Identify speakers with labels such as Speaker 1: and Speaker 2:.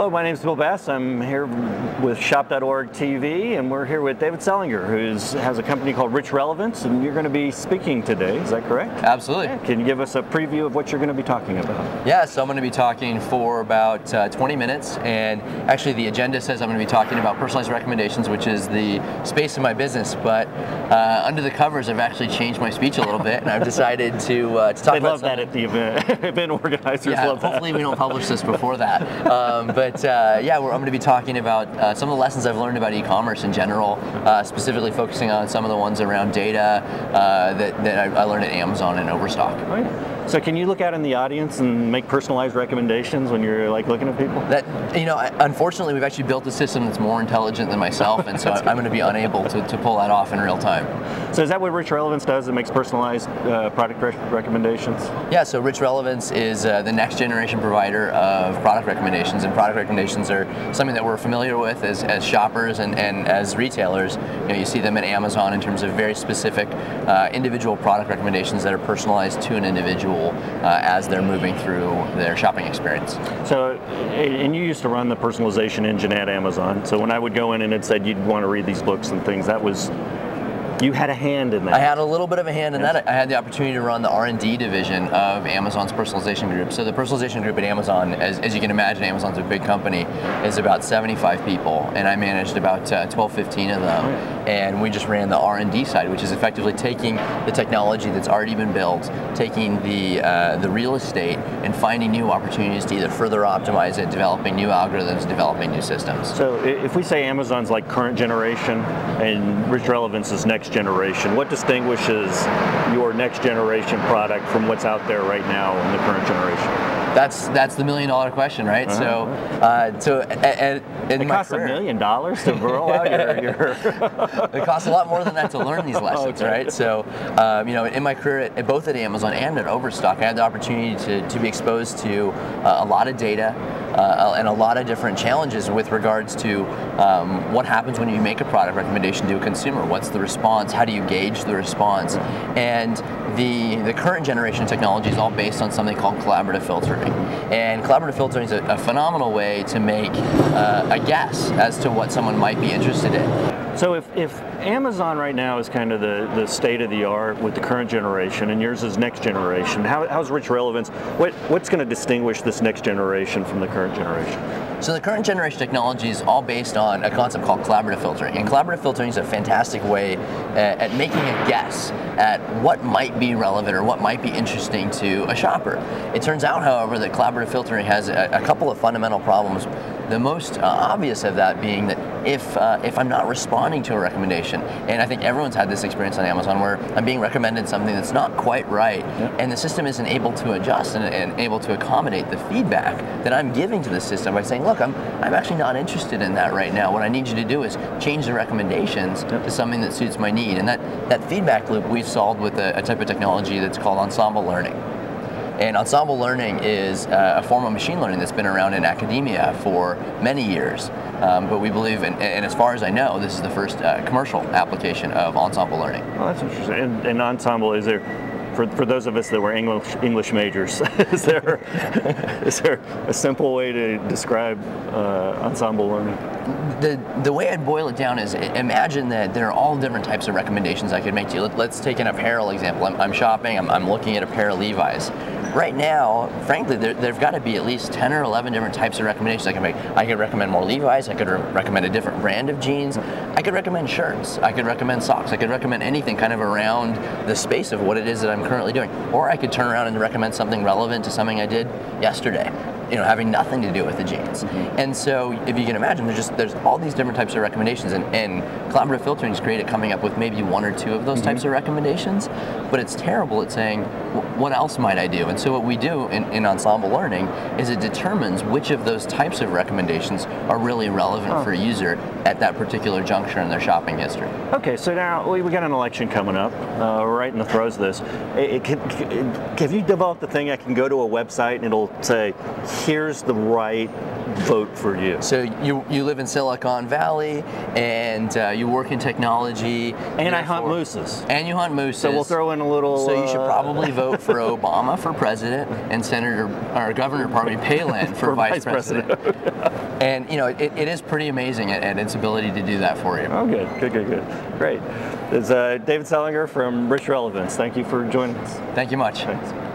Speaker 1: Hello, my name is Bill Bass. I'm here with Shop.org TV, and we're here with David Selinger, who has a company called Richrelevance, and you're going to be speaking today. Is that correct?
Speaker 2: Absolutely.
Speaker 1: Yeah. Can you give us a preview of what you're going to be talking about?
Speaker 2: Yeah, so I'm going to be talking for about 20 minutes, and actually the agenda says I'm going to be talking about personalized recommendations, which is the space of my business, but under the covers I've actually changed my speech a little bit, and I've decided to talk about
Speaker 1: They love that at the event. Event organizers love that.
Speaker 2: Hopefully we don't publish this before that. Yeah, I'm going to be talking about some of the lessons I've learned about e-commerce in general, specifically focusing on some of the ones around data that I learned at Amazon and Overstock.
Speaker 1: Right. So can you look out in the audience and make personalized recommendations when you're like looking at people?
Speaker 2: Unfortunately, we've actually built a system that's more intelligent than myself, and so I'm going to be unable to pull that off in real time.
Speaker 1: So is that what Richrelevance does? It makes personalized product recommendations?
Speaker 2: Yeah, so Richrelevance is the next generation provider of product recommendations, and product recommendations are something that we're familiar with as shoppers and as retailers. You see them at Amazon in terms of very specific individual product recommendations that are personalized to an individual as they're moving through their shopping experience.
Speaker 1: So, and you used to run the personalization engine at Amazon, so when I would go in and it said you'd want to read these books and things, that was, you had a hand in that.
Speaker 2: I had a little bit of a hand in that. I had the opportunity to run the R&D division of Amazon's personalization group. So the personalization group at Amazon, as you can imagine, Amazon's a big company, is about 75 people, and I managed about 12, 15 of them. And we just ran the R&D side, which is effectively taking the technology that's already been built, taking the real estate, and finding new opportunities to either further optimize it, developing new algorithms, developing new systems.
Speaker 1: So if we say Amazon's like current generation and Richrelevance is next generation, what distinguishes your next generation product from what's out there right now in the current generation?
Speaker 2: That's the $1 million question, right?
Speaker 1: It costs $1 million to roll out your
Speaker 2: It costs a lot more than that to learn these lessons, right? So, in my career both at Amazon and at Overstock, I had the opportunity to be exposed to a lot of data and a lot of different challenges with regards to what happens when you make a product recommendation to a consumer. What's the response? How do you gauge the response? And the current generation of technology is all based on something called collaborative filtering. And collaborative filtering is a phenomenal way to make a guess as to what someone might be interested in.
Speaker 1: So if Amazon right now is kind of the state of the art with the current generation, and yours is next generation, how's Richrelevance? What's going to distinguish this next generation from the current generation?
Speaker 2: So the current generation technology is all based on a concept called collaborative filtering. And collaborative filtering is a fantastic way at making a guess at what might be relevant or what might be interesting to a shopper. It turns out, however, that collaborative filtering has a couple of fundamental problems. The most obvious of that being that if I'm not responding to a recommendation, and I think everyone's had this experience on Amazon where I'm being recommended something that's not quite right, and the system isn't able to adjust and able to accommodate the feedback that I'm giving to the system by saying, look, I'm actually not interested in that right now. What I need you to do is change the recommendations to something that suits my need. And that feedback loop we've solved with a type of technology that's called ensemble learning. And ensemble learning is a form of machine learning that's been around in academia for many years. But we believe, and as far as I know, this is the first commercial application of ensemble learning.
Speaker 1: Oh, that's interesting. And ensemble, is there, for those of us that were English majors, is there a simple way to describe ensemble learning?
Speaker 2: The way I'd boil it down is, imagine that there are all different types of recommendations I could make to you. Let's take an apparel example. I'm shopping, I'm looking at a pair of Levi's. Right now, frankly, there've got to be at least 10 or 11 different types of recommendations I can make. I could recommend more Levi's, I could recommend a different brand of jeans, I could recommend shirts, I could recommend socks, I could recommend anything kind of around the space of what it is that I'm currently doing. Or I could turn around and recommend something relevant to something I did yesterday, having nothing to do with the jeans. And so, if you can imagine, there's all these different types of recommendations, and collaborative filtering is great at coming up with maybe one or two of those types of recommendations, but it's terrible at saying, what else might I do? And so what we do in ensemble learning is it determines which of those types of recommendations are really relevant for a user at that particular juncture in their shopping history.
Speaker 1: Okay, so now we got an election coming up. We're right in the throes of this. Have you developed the thing I can go to a website and it'll say, here's the right vote for you?
Speaker 2: So you live in Silicon Valley, and you work in technology.
Speaker 1: And I hunt mooses.
Speaker 2: And you hunt mooses.
Speaker 1: So we'll throw in a little...
Speaker 2: So you should probably vote for Obama for president and Governor Palin for vice president. And it is pretty amazing at its ability to do that for you.
Speaker 1: Oh, good. Great. It's David Selinger from Richrelevance. Thank you for joining us.
Speaker 2: Thank you much.
Speaker 1: Thanks.